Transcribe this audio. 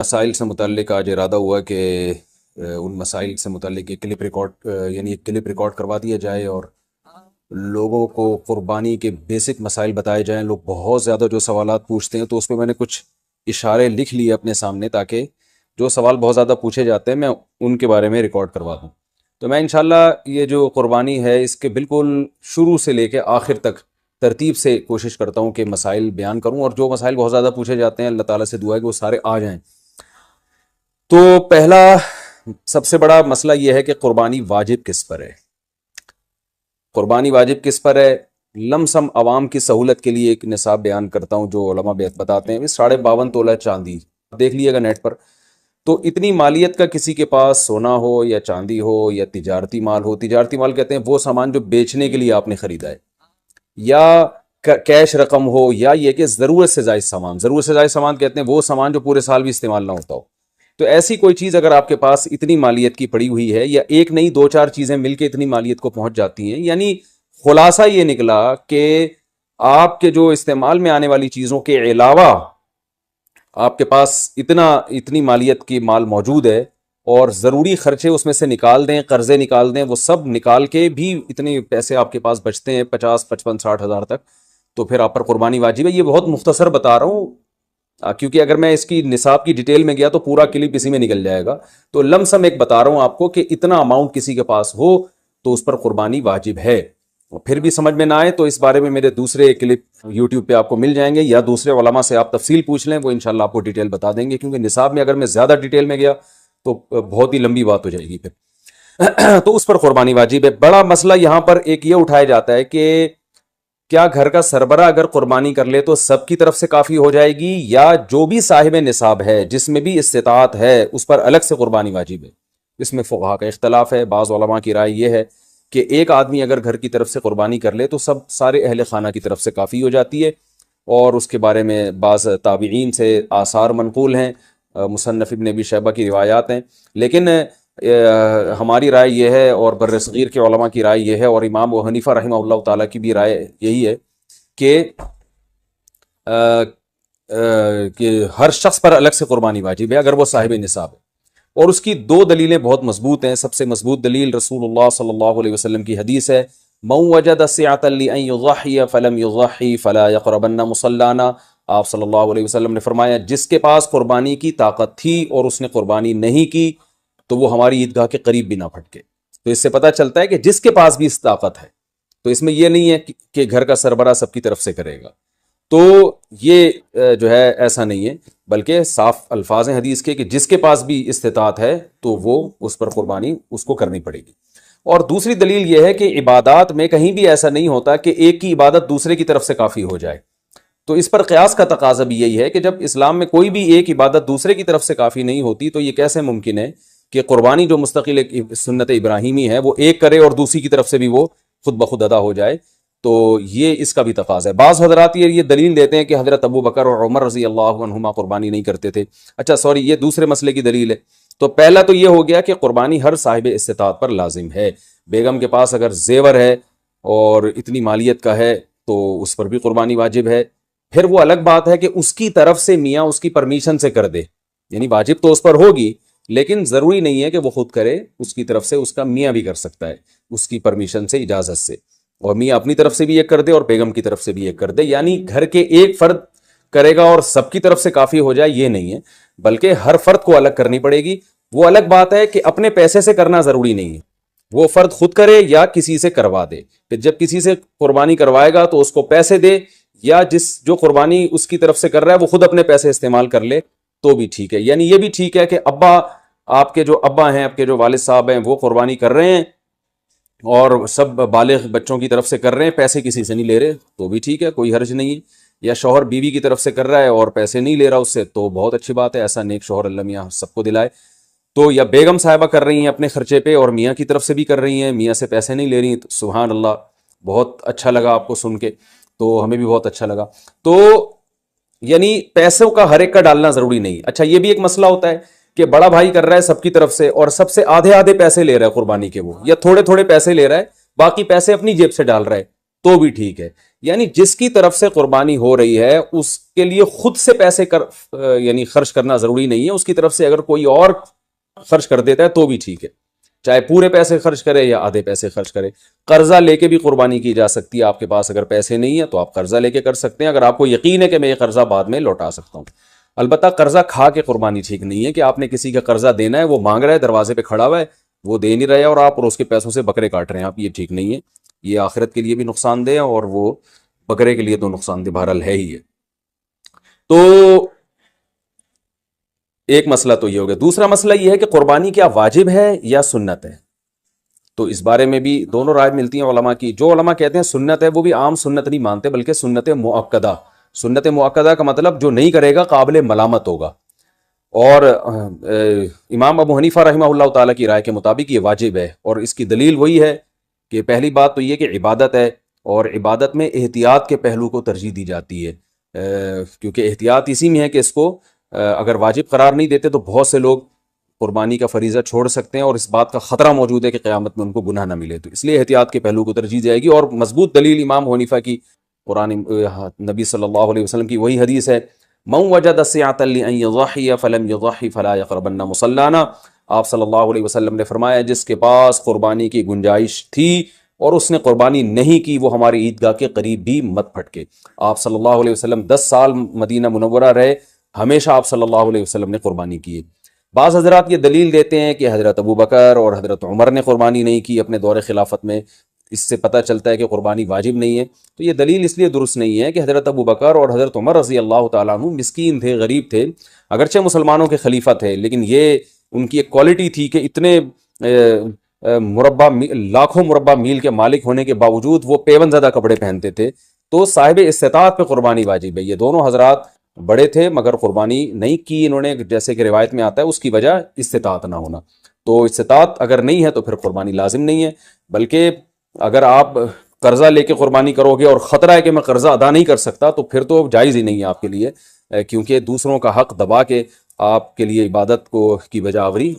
مسائل سے متعلق آج ارادہ ہوا کہ ان مسائل سے متعلق ایک کلپ ریکارڈ یعنی ایک کلپ ریکارڈ کروا دیا جائے اور لوگوں کو قربانی کے بیسک مسائل بتائے جائیں. لوگ بہت زیادہ جو سوالات پوچھتے ہیں تو اس پہ میں نے کچھ اشارے لکھ لیے اپنے سامنے تاکہ جو سوال بہت زیادہ پوچھے جاتے ہیں میں ان کے بارے میں ریکارڈ کروا دوں. تو میں انشاءاللہ یہ جو قربانی ہے اس کے بالکل شروع سے لے کے آخر تک ترتیب سے کوشش کرتا ہوں کہ مسائل بیان کروں، اور جو مسائل بہت زیادہ پوچھے جاتے ہیں اللہ تعالیٰ سے دعا ہے کہ وہ سارے آ جائیں. تو پہلا سب سے بڑا مسئلہ یہ ہے کہ قربانی واجب کس پر ہے. قربانی واجب کس پر ہے؟ لم سم عوام کی سہولت کے لیے ایک نصاب بیان کرتا ہوں جو علماء بتاتے ہیں. 52.5 تولہ چاندی دیکھ لیے گا نیٹ پر. تو اتنی مالیت کا کسی کے پاس سونا ہو یا چاندی ہو یا تجارتی مال ہو، تجارتی مال کہتے ہیں وہ سامان جو بیچنے کے لیے آپ نے خریدا ہے، یا کیش رقم ہو، یا یہ کہ ضرورت سے زائد سامان. ضرورت سے زائد سامان کہتے ہیں وہ سامان جو پورے سال بھی استعمال نہ ہوتا ہو. تو ایسی کوئی چیز اگر آپ کے پاس اتنی مالیت کی پڑی ہوئی ہے، یا ایک نہیں 2-4 چیزیں مل کے اتنی مالیت کو پہنچ جاتی ہیں، یعنی خلاصہ یہ نکلا کہ آپ کے جو استعمال میں آنے والی چیزوں کے علاوہ آپ کے پاس اتنی مالیت کی مال موجود ہے، اور ضروری خرچے اس میں سے نکال دیں، قرضے نکال دیں، وہ سب نکال کے بھی اتنے پیسے آپ کے پاس بچتے ہیں 50 55 60 ہزار تک، تو پھر آپ پر قربانی واجب ہے. یہ بہت مختصر بتا رہا ہوں کیونکہ اگر میں اس کی نصاب کی ڈیٹیل میں گیا تو پورا کلپ اسی میں نکل جائے گا. تو لم سم ایک بتا رہا ہوں آپ کو کہ اتنا اماؤنٹ کسی کے پاس ہو تو اس پر قربانی واجب ہے. پھر بھی سمجھ میں نہ آئے تو اس بارے میں میرے دوسرے کلپ یوٹیوب پہ آپ کو مل جائیں گے، یا دوسرے علماء سے آپ تفصیل پوچھ لیں، وہ انشاءاللہ آپ کو ڈیٹیل بتا دیں گے. کیونکہ نصاب میں اگر میں زیادہ ڈیٹیل میں گیا تو بہت ہی لمبی بات ہو جائے گی پھر. تو اس پر قربانی واجب ہے. بڑا مسئلہ یہاں پر ایک یہ اٹھایا جاتا ہے کہ کیا گھر کا سربراہ اگر قربانی کر لے تو سب کی طرف سے کافی ہو جائے گی، یا جو بھی صاحب نصاب ہے جس میں بھی استطاعت ہے اس پر الگ سے قربانی واجب ہے؟ اس میں فقہا کا اختلاف ہے. بعض علماء کی رائے یہ ہے کہ ایک آدمی اگر گھر کی طرف سے قربانی کر لے تو سارے اہل خانہ کی طرف سے کافی ہو جاتی ہے، اور اس کے بارے میں بعض تابعین سے آثار منقول ہیں، مصنف ابن ابی شیبہ کی روایات ہیں. لیکن ہماری رائے یہ ہے، اور بر صغیر کے علماء کی رائے یہ ہے، اور امام ابو حنیفہ رحمہ اللہ تعالیٰ کی بھی رائے یہی ہے کہ ہر شخص پر الگ سے قربانی واجب ہے اگر وہ صاحب نصاب ہے. اور اس کی 2 دلیلیں بہت مضبوط ہیں. سب سے مضبوط دلیل رسول اللہ صلی اللہ علیہ وسلم کی حدیث ہے، من وجد سعة لأن يضحي فلم يضحي فلا يقربن مصلانا. آپ صلی اللہ علیہ وسلم نے فرمایا جس کے پاس قربانی کی طاقت تھی اور اس نے قربانی نہیں کی تو وہ ہماری عیدگاہ کے قریب بھی نہ پھٹکے. تو اس سے پتہ چلتا ہے کہ جس کے پاس بھی اس طاقت ہے، تو اس میں یہ نہیں ہے کہ گھر کا سربراہ سب کی طرف سے کرے گا. تو یہ جو ہے ایسا نہیں ہے، بلکہ صاف الفاظ ہیں حدیث کے کہ جس کے پاس بھی استطاعت ہے تو وہ اس پر قربانی اس کو کرنی پڑے گی. اور دوسری دلیل یہ ہے کہ عبادات میں کہیں بھی ایسا نہیں ہوتا کہ ایک کی عبادت دوسرے کی طرف سے کافی ہو جائے. تو اس پر قیاس کا تقاضا بھی یہی ہے کہ جب اسلام میں کوئی بھی ایک عبادت دوسرے کی طرف سے کافی نہیں ہوتی تو یہ کیسے ممکن ہے کہ قربانی جو مستقل ایک سنت ابراہیمی ہے وہ ایک کرے اور دوسری کی طرف سے بھی وہ خود بخود ادا ہو جائے. تو یہ اس کا بھی تقاضا ہے. بعض حضرات یہ دلیل دیتے ہیں کہ حضرت ابو بکر اور عمر رضی اللہ عنہما قربانی نہیں کرتے تھے. اچھا سوری، یہ دوسرے مسئلے کی دلیل ہے. تو پہلا تو یہ ہو گیا کہ قربانی ہر صاحب استطاعت پر لازم ہے. بیگم کے پاس اگر زیور ہے اور اتنی مالیت کا ہے تو اس پر بھی قربانی واجب ہے. پھر وہ الگ بات ہے کہ اس کی طرف سے میاں اس کی پرمیشن سے کر دے، یعنی واجب تو اس پر ہوگی لیکن ضروری نہیں ہے کہ وہ خود کرے، اس کی طرف سے اس کا میاں بھی کر سکتا ہے اس کی پرمیشن سے، اجازت سے. اور میاں اپنی طرف سے بھی ایک کر دے اور بیگم کی طرف سے بھی ایک کر دے. یعنی گھر کے ایک فرد کرے گا اور سب کی طرف سے کافی ہو جائے، یہ نہیں ہے، بلکہ ہر فرد کو الگ کرنی پڑے گی. وہ الگ بات ہے کہ اپنے پیسے سے کرنا ضروری نہیں ہے، وہ فرد خود کرے یا کسی سے کروا دے. پھر جب کسی سے قربانی کروائے گا تو اس کو پیسے دے، یا جو قربانی اس کی طرف سے کر رہا ہے وہ خود اپنے پیسے استعمال کر لے تو بھی ٹھیک ہے. یعنی یہ بھی ٹھیک ہے کہ آپ کے جو ابا ہیں، آپ کے جو والد صاحب ہیں وہ قربانی کر رہے ہیں اور سب بالغ بچوں کی طرف سے کر رہے ہیں، پیسے کسی سے نہیں لے رہے تو بھی ٹھیک ہے، کوئی حرج نہیں ہے. یا شوہر بیوی کی طرف سے کر رہا ہے اور پیسے نہیں لے رہا اس سے تو بہت اچھی بات ہے. ایسا نیک شوہر اللہ میاں سب کو دلائے. تو یا بیگم صاحبہ کر رہی ہیں اپنے خرچے پہ اور میاں کی طرف سے بھی کر رہی ہیں، میاں سے پیسے نہیں لے رہی ہیں، تو سبحان اللہ، بہت اچھا لگا آپ کو سن کے، تو ہمیں بھی بہت اچھا لگا. تو یعنی پیسوں کا ہر ایک کا ڈالنا ضروری نہیں. اچھا یہ بھی ایک مسئلہ ہوتا ہے کہ بڑا بھائی کر رہا ہے سب کی طرف سے اور سب سے آدھے پیسے لے رہا ہے قربانی کے، وہ یا تھوڑے پیسے لے رہا ہے، باقی پیسے اپنی جیب سے ڈال رہا ہے. تو بھی ٹھیک ہے. یعنی جس کی طرف سے قربانی ہو رہی ہے اس کے لیے خود سے پیسے یعنی خرچ کرنا ضروری نہیں ہے. اس کی طرف سے اگر کوئی اور خرچ کر دیتا ہے تو بھی ٹھیک ہے, چاہے پورے پیسے خرچ کرے یا آدھے پیسے خرچ کرے. قرضہ لے کے بھی قربانی کی جا سکتی ہے. آپ کے پاس اگر پیسے نہیں ہیں تو آپ قرضہ لے کے کر سکتے ہیں, اگر آپ کو یقین ہے کہ میں یہ قرضہ بعد میں لوٹا سکتا ہوں. البتہ قرضہ کھا کے قربانی ٹھیک نہیں ہے, کہ آپ نے کسی کا قرضہ دینا ہے, وہ مانگ رہا ہے, دروازے پہ کھڑا ہوا ہے, وہ دے نہیں رہے اور آپ اور اس کے پیسوں سے بکرے کاٹ رہے ہیں آپ, یہ ٹھیک نہیں ہے. یہ آخرت کے لیے بھی نقصان دہ ہے اور وہ بکرے کے لیے تو نقصان دہ بہرحال ہے ہی ہے. تو ایک مسئلہ تو یہ ہو گیا. دوسرا مسئلہ یہ ہے کہ قربانی کیا واجب ہے یا سنت ہے. تو اس بارے میں بھی دونوں رائے ملتی ہیں علماء کی. جو علماء کہتے ہیں سنت ہے وہ بھی عام سنت نہیں مانتے بلکہ سنت مؤکدہ. سنت مؤکدہ کا مطلب جو نہیں کرے گا قابل ملامت ہوگا. اور امام ابو حنیفہ رحمہ اللہ تعالیٰ کی رائے کے مطابق یہ واجب ہے, اور اس کی دلیل وہی ہے کہ پہلی بات تو یہ کہ عبادت ہے, اور عبادت میں احتیاط کے پہلو کو ترجیح دی جاتی ہے, کیونکہ احتیاط اسی میں ہے کہ اس کو اگر واجب قرار نہیں دیتے تو بہت سے لوگ قربانی کا فریضہ چھوڑ سکتے ہیں, اور اس بات کا خطرہ موجود ہے کہ قیامت میں ان کو گناہ نہ ملے. تو اس لیے احتیاط کے پہلو کو ترجیح جائے گی. اور مضبوط دلیل امام حنیفہ کی قرآن نبی صلی اللہ علیہ وسلم کی وہی حدیث ہے, من وجد سعة لأن يضحي فلم يضحي فلا يقربن مصلانا. آپ صلی اللہ علیہ وسلم نے فرمایا جس کے پاس قربانی کی گنجائش تھی اور اس نے قربانی نہیں کی وہ ہماری عیدگاہ کے قریب بھی مت پھٹکے. آپ صلی اللہ علیہ وسلم 10 سال مدینہ منورہ رہے, ہمیشہ آپ صلی اللہ علیہ وسلم نے قربانی کی. بعض حضرات یہ دلیل دیتے ہیں کہ حضرت ابو بکر اور حضرت عمر نے قربانی نہیں کی اپنے دور خلافت میں, اس سے پتہ چلتا ہے کہ قربانی واجب نہیں ہے. تو یہ دلیل اس لیے درست نہیں ہے کہ حضرت ابو بکر اور حضرت عمر رضی اللہ تعالیٰ عنہ مسکین تھے, غریب تھے, اگرچہ مسلمانوں کے خلیفہ تھے, لیکن یہ ان کی ایک کوالٹی تھی کہ اتنے لاکھوں مربع میل کے مالک ہونے کے باوجود وہ پیون زدہ کپڑے پہنتے تھے. تو صاحب استطاعت پہ قربانی واجب ہے. یہ دونوں حضرات بڑے تھے مگر قربانی نہیں کی انہوں نے, جیسے کہ روایت میں آتا ہے, اس کی وجہ استطاعت نہ ہونا. تو استطاعت اگر نہیں ہے تو پھر قربانی لازم نہیں ہے. بلکہ اگر آپ قرضہ لے کے قربانی کرو گے اور خطرہ ہے کہ میں قرضہ ادا نہیں کر سکتا تو پھر تو جائز ہی نہیں ہے آپ کے لیے, کیونکہ دوسروں کا حق دبا کے آپ کے لیے عبادت کو کی بجا آوری